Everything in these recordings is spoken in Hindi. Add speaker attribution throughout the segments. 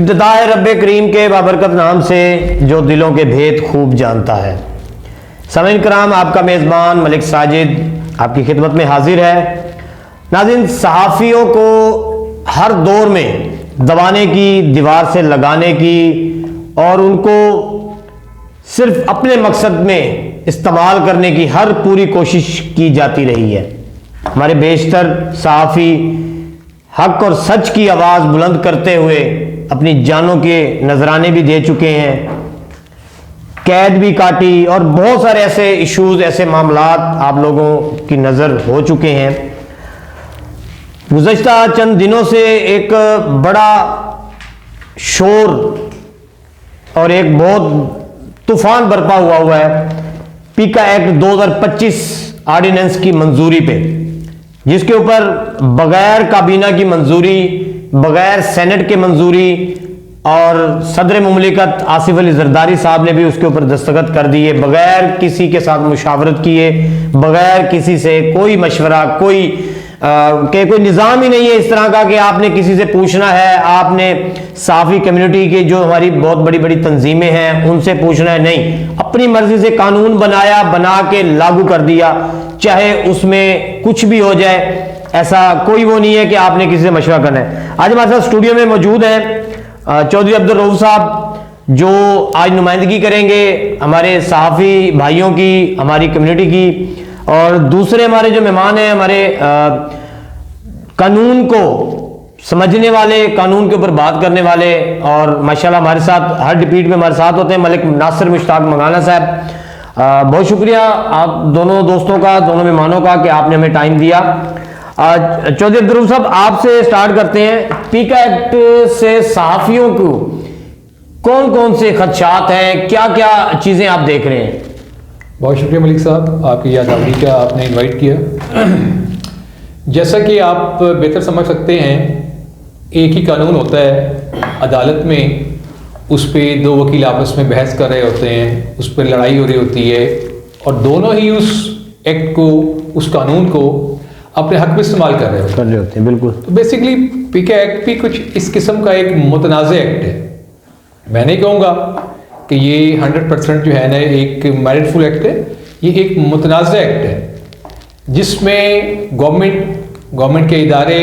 Speaker 1: इब्तिदा है रब्बे करीम के बाबरकत नाम से जो दिलों के भेद खूब जानता है। सामीन कराम, आपका मेज़बान मलिक साजिद आपकी खिदमत में हाजिर है। नाज़रीन, सहाफ़ियों को हर दौर में दबाने की, दीवार से लगाने की और उनको सिर्फ अपने मकसद में इस्तेमाल करने की हर पूरी कोशिश की जाती रही है। हमारे बेशतर सहाफ़ी हक और सच की आवाज़ बुलंद करते हुए अपनी जानों के नजराने भी दे चुके हैं, कैद भी काटी और बहुत सारे ऐसे इश्यूज, ऐसे मामलात आप लोगों की नज़र हो चुके हैं। गुज़श्ता चंद दिनों से एक बड़ा शोर और एक बहुत तूफान बरपा हुआ है पीका एक्ट 2025 ऑर्डिनेंस की मंजूरी पे, जिसके ऊपर बगैर काबीना की मंजूरी, बगैर सेनेट के मंजूरी और सदर मुमलिकत आसिफ अली जरदारी साहब ने भी उसके ऊपर दस्तखत कर दिए, बगैर किसी के साथ मुशावरत किए, बगैर किसी से कोई मशवरा, कोई निज़ाम ही नहीं है इस तरह का कि आपने किसी से पूछना है, आपने साफ़ी कम्युनिटी के जो हमारी बहुत बड़ी बड़ी तंजीमें हैं उनसे पूछना है। नहीं, अपनी मर्जी से कानून बनाया, बना के लागू कर दिया, चाहे उसमें कुछ भी हो जाए, ऐसा कोई वो नहीं है कि आपने किसी से मशवरा करना है। आज हमारे साथ स्टूडियो में मौजूद हैं चौधरी अब्दुल रऊफ साहब, जो आज नुमाइंदगी करेंगे हमारे सहाफ़ी भाइयों की, हमारी कम्युनिटी की। और दूसरे हमारे जो मेहमान हैं, हमारे कानून को समझने वाले, कानून के ऊपर बात करने वाले, और माशाल्लाह हमारे साथ हर डिबेट में हमारे साथ होते हैं मलिक नासिर मुश्ताक मंगाना साहब। बहुत शुक्रिया आप दोनों दोस्तों का, दोनों मेहमानों का कि आपने हमें टाइम दिया। चौधरी अब्दुल रऊफ साहब, आपसे स्टार्ट करते हैं। पीका एक्ट से सहाफ़ियों को कौन कौन से खदशात हैं, क्या क्या चीज़ें आप देख रहे हैं?
Speaker 2: बहुत शुक्रिया मलिक साहब, आपकी यादावरी का आपने इनवाइट किया। जैसा कि आप बेहतर समझ सकते हैं, एक ही कानून होता है, अदालत में उस पर दो वकील आपस में बहस कर रहे होते हैं, उस पर लड़ाई हो रही होती है और दोनों ही उस एक्ट को, उस कानून को अपने हक में इस्तेमाल कर रहे होते हैं। बिल्कुल। तो बेसिकली पीका एक्ट भी कुछ इस किस्म का एक मुतनाज़ एक्ट है। मैं नहीं कहूँगा कि ये 100% जो है ना एक मेरिटफुल एक्ट है, ये एक मुतनाज़ एक्ट है जिसमें गवर्नमेंट के इदारे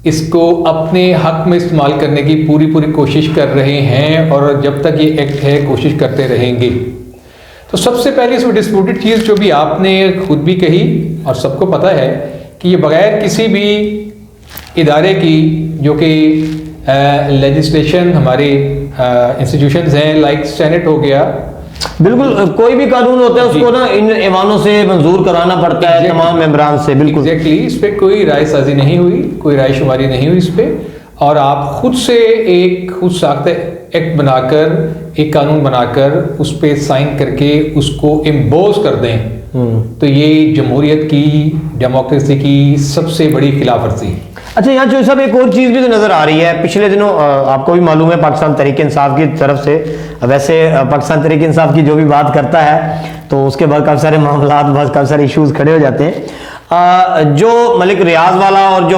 Speaker 2: इसको अपने हक में इस्तेमाल करने की पूरी कोशिश कर रहे हैं और जब तक ये एक्ट है कोशिश करते रहेंगे। तो सबसे पहले इसमें डिस्प्यूटेड चीज़ जो भी आपने खुद भी कही और सबको पता है कि ये बगैर किसी भी इदारे की, जो कि लेजिस्लेशन हमारे इंस्टीट्यूशंस हैं, लाइक सेनेट हो गया,
Speaker 1: बिल्कुल कोई भी कानून होता है उसको ना इन ऐवानों से मंजूर कराना पड़ता है, तमाम मेंबरान से। बिल्कुल
Speaker 2: एग्जैक्टली, इस पर कोई राय साजी नहीं हुई, कोई राय शुमारी नहीं हुई इस पर, और आप खुद से एक खुद साख्त एक्ट बनाकर, एक कानून बनाकर उस पर साइन करके उसको इम्पोज कर दें, तो ये जमहूरियत की, डेमोक्रेसी की सबसे बड़ी खिलाफवर्जी।
Speaker 1: अच्छा, यहाँ जो सब एक और चीज़ भी तो नज़र आ रही है, पिछले दिनों आपको भी मालूम है पाकिस्तान तहरीक इंसाफ की तरफ से, वैसे पाकिस्तान तहरीक इंसाफ की जो भी बात करता है तो उसके बाद काफ़ी सारे मामलात, बहुत काफ़ी सारे इश्यूज़ खड़े हो जाते हैं। जो मलिक रियाज वाला और जो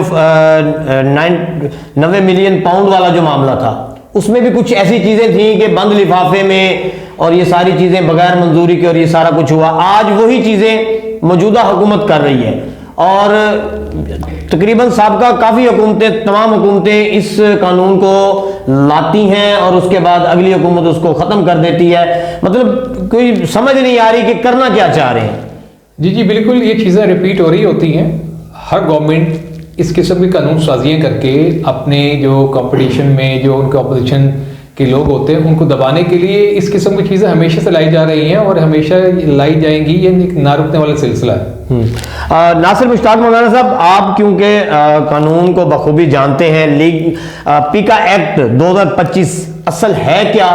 Speaker 1: 90 मिलियन पाउंड वाला जो मामला था, उसमें भी कुछ ऐसी चीज़ें थी कि बंद लिफाफे में और ये सारी चीज़ें बगैर मंजूरी के और ये सारा कुछ हुआ। आज वही चीज़ें मौजूदा हुकूमत कर रही है और तकरीबन साबका काफ़ी हुकूमतें, तमाम हुकूमतें इस कानून को लाती हैं और उसके बाद अगली हुकूमत उसको ख़त्म कर देती है। मतलब कोई समझ नहीं आ रही कि करना क्या चाह रहे हैं।
Speaker 2: जी बिल्कुल, ये चीज़ें रिपीट हो रही होती हैं। हर गवर्नमेंट इस किस्म की कानून साजियाँ करके अपने जो कंपटीशन में जो उनके अपोजिशन के लोग होते हैं उनको दबाने के लिए इस किस्म की चीज़ें हमेशा से लाई जा रही हैं और हमेशा लाई जाएंगी। ये एक ना रुकने वाला सिलसिला है।
Speaker 1: नासिर मुश्ताक मंगाना साहब, आप क्योंकि कानून को बखूबी जानते हैं, पीका एक्ट 2025 असल है क्या,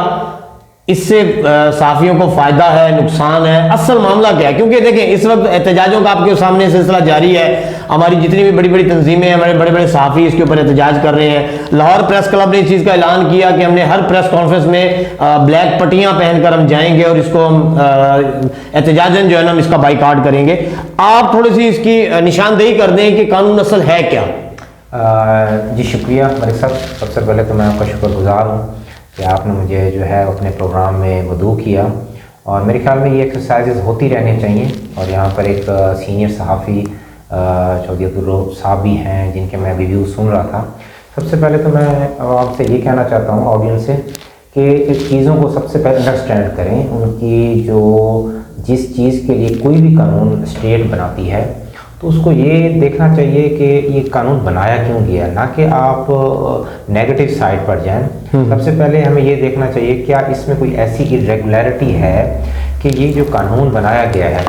Speaker 1: इससे सहाफ़ियों को फ़ायदा है, नुकसान है, असल मामला क्या है? क्योंकि देखें इस वक्त एहतजाजों का आपके सामने सिलसिला जारी है। हमारी जितनी भी बड़ी बड़ी तंजीमें हैं, हमारे बड़े बड़े सहाफ़ी इसके ऊपर एहतजाज कर रहे हैं। लाहौर प्रेस क्लब ने इस चीज़ का ऐलान किया कि हमने हर प्रेस कॉन्फ्रेंस में ब्लैक पट्टियाँ पहनकर हम जाएंगे और इसको हम एहतजाजन जो है ना हम इसका बाइकाट करेंगे। आप थोड़ी सी इसकी निशानदेही कर दें कि कानून असल है क्या?
Speaker 3: जी शुक्रिया मलिक साहब। सबसे पहले तो मैं आपका शुक्रगुजार हूँ कि आपने मुझे जो है अपने प्रोग्राम में मदऊ किया, और मेरे ख्याल में ये एक्सरसाइजेज होती रहनी चाहिए। और यहाँ पर एक सीनियर सहाफ़ी चौधरी अब्दुल रऊफ़ साहब भी हैं जिनके मैं रिव्यू सुन रहा था। सबसे पहले तो मैं आपसे ये कहना चाहता हूँ ऑडियंस से कि चीज़ों को सबसे पहले अंडरस्टैंड करें। उनकी जो जिस चीज़ के लिए कोई भी कानून स्टेट बनाती है तो उसको ये देखना चाहिए कि ये कानून बनाया क्यों गया, ना कि आप नेगेटिव साइड पर जाएं। सबसे पहले हमें ये देखना चाहिए क्या इसमें कोई ऐसी इरेगुलरिटी है कि ये जो कानून बनाया गया है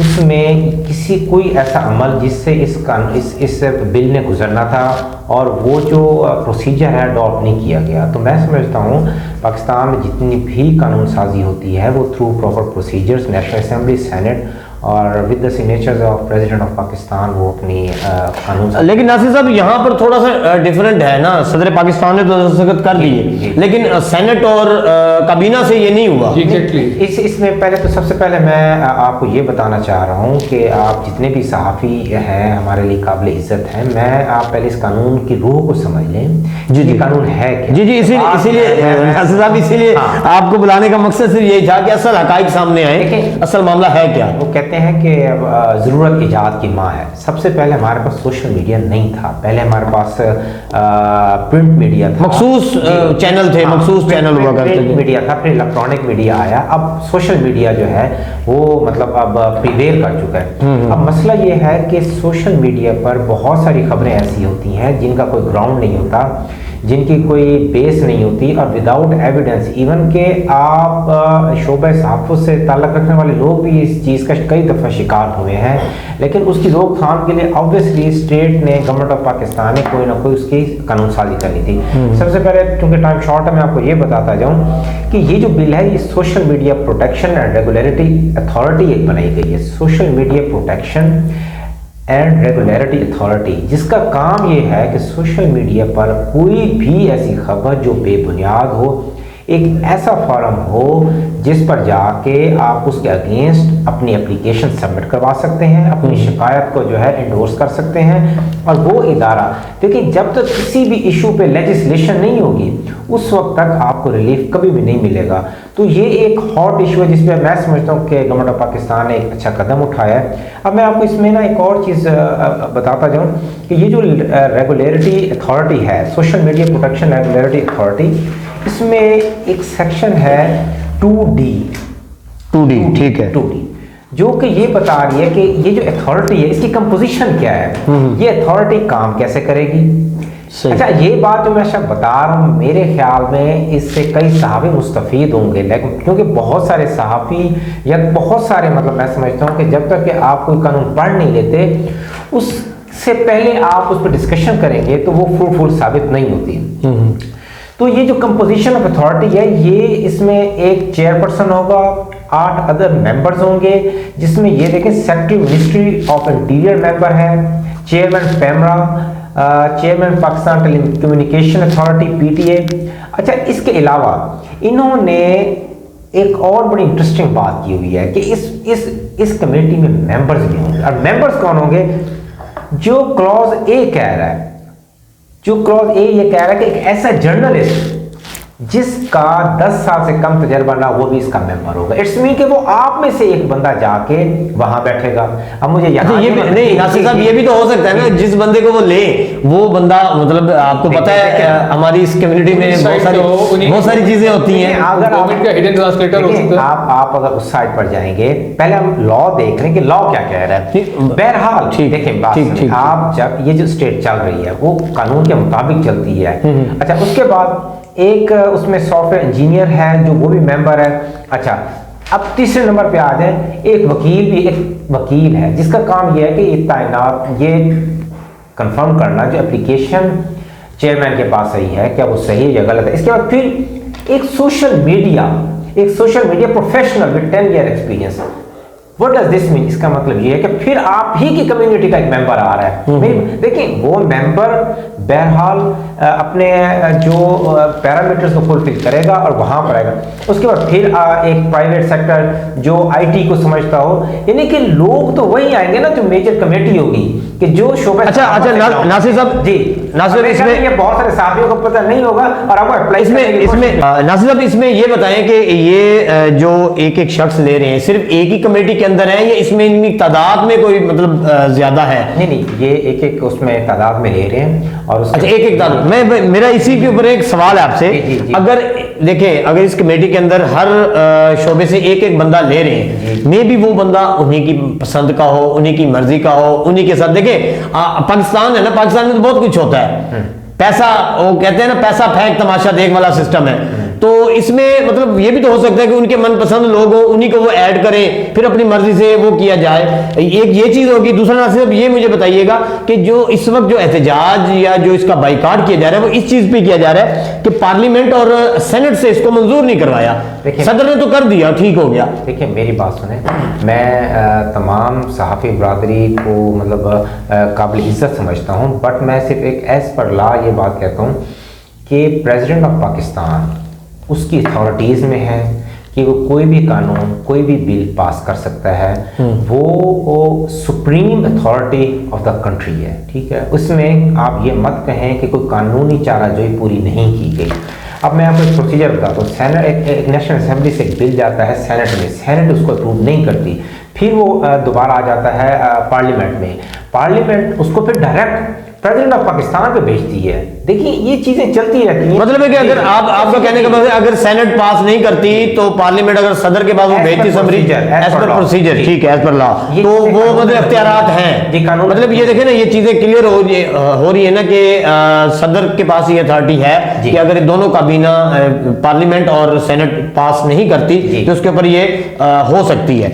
Speaker 3: उसमें कोई ऐसा अमल जिससे इस बिल ने गुजरना था और वो जो प्रोसीजर है अडॉप्ट नहीं किया गया। तो मैं समझता हूँ पाकिस्तान में जितनी भी कानून साजी होती है वो through proper procedures, national assembly, senate और with the signatures of president of Pakistan वो अपनी कानून। लेकिन
Speaker 1: नासिर साहब यहाँ पर थोड़ा सा डिफरेंट है ना, सदर पाकिस्तान ने तो दस्तखत कर दिए लेकिन सेनेट और काबीना से ये नहीं हुआ।
Speaker 2: एग्जैक्टली
Speaker 3: इसमें पहले तो सबसे पहले मैं आपको ये बताना चाह रहा हूँ कि आप जितने भी सहाफ़ी हैं हमारे लिए काबिल इज़्ज़त हैं। मैं आप पहले इस कानून की रूह को समझ लें। जी कानून है क्या? जी
Speaker 1: इसीलिए नासिर साहब इसीलिए आपको बुलाने का मकसद सिर्फ यही था कि असल हकाइक सामने आए, असल मामला है क्या।
Speaker 3: वो कहते हैं कि ज़रूरत ईजाद की माँ है। सबसे पहले हमारे पास सोशल मीडिया नहीं था, पहले हमारे पास प्रिंट मीडिया था,
Speaker 1: मखसूस चैनल थे, मखसूस चैनल हुआ करते थे,
Speaker 3: मीडिया था, फिर इलेक्ट्रॉनिक मीडिया आया। अब सोशल मीडिया जो है वो मतलब अब प्रिवेल कर चुका है। अब मसला ये है कि सोशल मीडिया पर बहुत सारी खबरें ऐसी होती हैं जिनका कोई ग्राउंड नहीं होता, जिनकी कोई बेस नहीं होती और विदाउट एविडेंस। इवन के आप शोबे सहाफ़त से ताल्लुक़ रखने वाले लोग भी इस चीज़ का कई दफ़ा शिकार हुए हैं, लेकिन उसकी रोकथाम के लिए ऑब्वियसली स्टेट ने, गवर्नमेंट ऑफ पाकिस्तान ने कोई ना कोई उसकी कानून साजी करनी थी। सबसे पहले क्योंकि टाइम शॉर्ट है मैं आपको ये बताता जाऊँ कि ये जो बिल है ये social media protection and regulatory authority एक बनाई गई है, social media protection and regulatory authority, जिसका काम ये है कि सोशल मीडिया पर कोई भी ऐसी खबर जो बेबुनियाद हो, एक ऐसा फॉर्म हो जिस पर जाके आप उसके अगेंस्ट अपनी एप्लीकेशन सबमिट करवा सकते हैं, अपनी शिकायत को जो है इंडोर्स कर सकते हैं। और वो इदारा, देखिए जब तक किसी भी इशू पे लेजिस्लेशन नहीं होगी उस वक्त तक आपको रिलीफ कभी भी नहीं मिलेगा। तो ये एक हॉट इशू है जिस पर मैं समझता हूँ कि गवर्नमेंट ऑफ पाकिस्तान ने एक अच्छा कदम उठाया है। अब मैं आपको इसमें ना एक और चीज़ बताता जाऊँ कि ये जो रेगुलेटरी अथॉरिटी है, social media protection regulatory authority, इसमें एक सेक्शन है 2D,
Speaker 1: ठीक है,
Speaker 3: 2D, जो कि ये बता रही है कि ये जो अथॉरिटी है इसकी कंपोजिशन क्या है, ये अथॉरिटी काम कैसे करेगी। अच्छा, ये बात जो मैं सब बता रहा हूँ मेरे ख्याल में इससे कई सहाफ़ी मुस्तफ़ीद होंगे, लेकिन क्योंकि बहुत सारे सहाफ़ी या बहुत सारे मतलब मैं समझता हूँ कि जब तक कि आप कोई कानून पढ़ नहीं लेते उससे पहले आप उस पर डिस्कशन करेंगे तो वो फ्रूटफुल साबित नहीं होती। तो ये जो कंपोजिशन ऑफ अथॉरिटी है ये इसमें एक चेयरपर्सन होगा, 8 अदर मेंबर्स होंगे, जिसमें ये देखें secretary ministry of interior member है, chairman PEMRA, chairman Pakistan telecommunication authority PTA। अच्छा, इसके अलावा इन्होंने एक और बड़ी इंटरेस्टिंग बात की हुई है कि इस कमेटी में मेंबर्स भी होंगे। और मेंबर्स कौन होंगे? जो क्लॉज ए कह रहा है, जो क्लॉज ए ये कह रहा है कि एक ऐसा जर्नलिस्ट जिसका 10 साल से कम तजर्बा ना वो भी इसका मेंबर होगा। इट्स मीन कि वो आप में से एक बंदा जाके वहां बैठेगा। अब मुझे
Speaker 1: ये भी नहीं नासिर साहब, ये भी तो हो सकता है ना जिस बंदे को वो ले वो बंदा, मतलब आपको पता है हमारी इस कम्युनिटी में बहुत सारी चीजें होती हैं।
Speaker 3: अगर आप अगर उस साइड पर जाएंगे, पहले हम लॉ देख रहे हैं कि लॉ क्या कह रहा है। बहरहाल देखें, आप जब ये जो स्टेट चल रही है वो कानून के मुताबिक चलती है। अच्छा, उसके बाद एक उसमें सॉफ्टवेयर इंजीनियर है जो वो भी मेंबर है। अच्छा, अब तीसरे नंबर पे आ जाए, एक वकील है जिसका काम ये है कि ये तैनात ये कंफर्म करना जो एप्लीकेशन चेयरमैन के पास सही है, क्या वो सही है या गलत है। इसके बाद फिर एक social media professional with 10 year experience, what does this mean? इसका मतलब ये है कि फिर आप ही की कम्युनिटी का एक मेंबर आ रहा है। देखिए वो मेंबर बहरहाल अपने जो पैरामीटर्स को फुलफिल करेगा और वहां पर आएगा। उसके बाद फिर एक प्राइवेट सेक्टर जो आईटी को समझता हो, यानी कि लोग तो वही आएंगे ना जो मेजर कमेटी होगी कि जो शोबे।
Speaker 1: अच्छा नासिर साहब
Speaker 3: जी,
Speaker 1: नासिर इसमें
Speaker 3: ये बहुत सारे साथियों को पता नहीं होगा और आपको अप्लाई
Speaker 1: इसमें नासिर साहब इसमें ये बताएं कि ये जो एक एक शख्स ले रहे हैं सिर्फ एक ही कमेटी के अंदर है या इसमें इनकी तादाद में कोई मतलब ज्यादा है?
Speaker 3: नहीं, ये एक एक उसमें तादाद में ले रहे हैं और
Speaker 1: अच्छा एक एक तादाद मैं मेरा इसी के ऊपर एक सवाल है आपसे।
Speaker 3: जी।
Speaker 1: अगर देखें अगर इस कमेटी के अंदर हर शोबे से एक एक बंदा ले रहे हैं, मे भी वो बंदा उन्हीं की पसंद का हो, उन्हीं की मर्जी का हो, उन्हीं के साथ देखें पाकिस्तान है ना, पाकिस्तान में तो बहुत कुछ होता है, पैसा वो कहते हैं ना पैसा फेंक तमाशा देख वाला सिस्टम है। तो इसमें मतलब ये भी तो हो सकता है कि उनके मनपसंद लोग हो उन्हीं को वो ऐड करें फिर अपनी मर्जी से वो किया जाए, एक ये चीज होगी। दूसरा नासिर ये मुझे बताइएगा कि जो इस वक्त जो एहतजाज या जो इसका बाइकाट किया जा रहा है वो इस चीज पे किया जा रहा है कि पार्लियामेंट और सेनेट से इसको मंजूर नहीं करवाया, सदर ने तो कर दिया, ठीक हो गया।
Speaker 3: देखिए मेरी बात सुने, मैं तमाम सहाफ़ी बरादरी को मतलब काबिल इज्जत समझता हूँ, बट मैं सिर्फ एक एज पर लॉ ये बात कहता हूँ कि प्रेसिडेंट ऑफ पाकिस्तान उसकी अथॉरिटीज़ में है कि वो कोई भी कानून कोई भी बिल पास कर सकता है, वो supreme authority of the country है, ठीक है। उसमें आप ये मत कहें कि कोई कानूनी चाराजोई पूरी नहीं की गई। अब मैं आपको एक प्रोसीजर बताता हूँ। सेनेट एक नेशनल असेंबली से एक बिल जाता है सेनेट में, सेनेट उसको अप्रूव नहीं करती, फिर वो दोबारा आ जाता है पार्लियामेंट में, पार्लियामेंट उसको फिर डायरेक्ट प्रेसिडेंट ऑफ पाकिस्तान पे भेजती है। देखिए ये चीजें चलती रहती हैं।
Speaker 1: मतलब है कि अगर आपका कहने का मतलब अगर सेनेट पास नहीं करती तो पार्लियामेंट अगर सदर के पास वो भेजती समरी एज पर प्रोसीजर, ठीक है, एज पर लॉ, तो वो मतलब इख्तियारात हैं। मतलब ये देखें ना ये चीजें क्लियर हो रही है ना कि सदर के पास ये अथॉरिटी है कि अगर दोनों काबीना पार्लियामेंट और सेनेट पास नहीं करती तो उसके ऊपर ये हो सकती है।